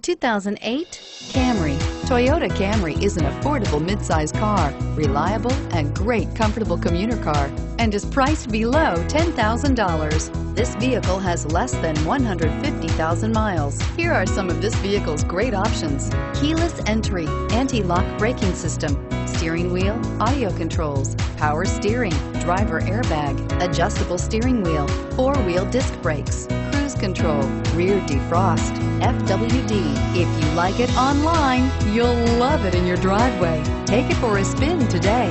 2008 Camry. Toyota Camry is an affordable midsize car, reliable and great comfortable commuter car, and is priced below $10,000. This vehicle has less than 150,000 miles. Here are some of this vehicle's great options: keyless entry, anti-lock braking system, steering wheel audio controls, power steering, driver airbag, adjustable steering wheel, four-wheel disc brakes, cruise control, rear defrost, FWD. If you like it online, you'll love it in your driveway. Take it for a spin today.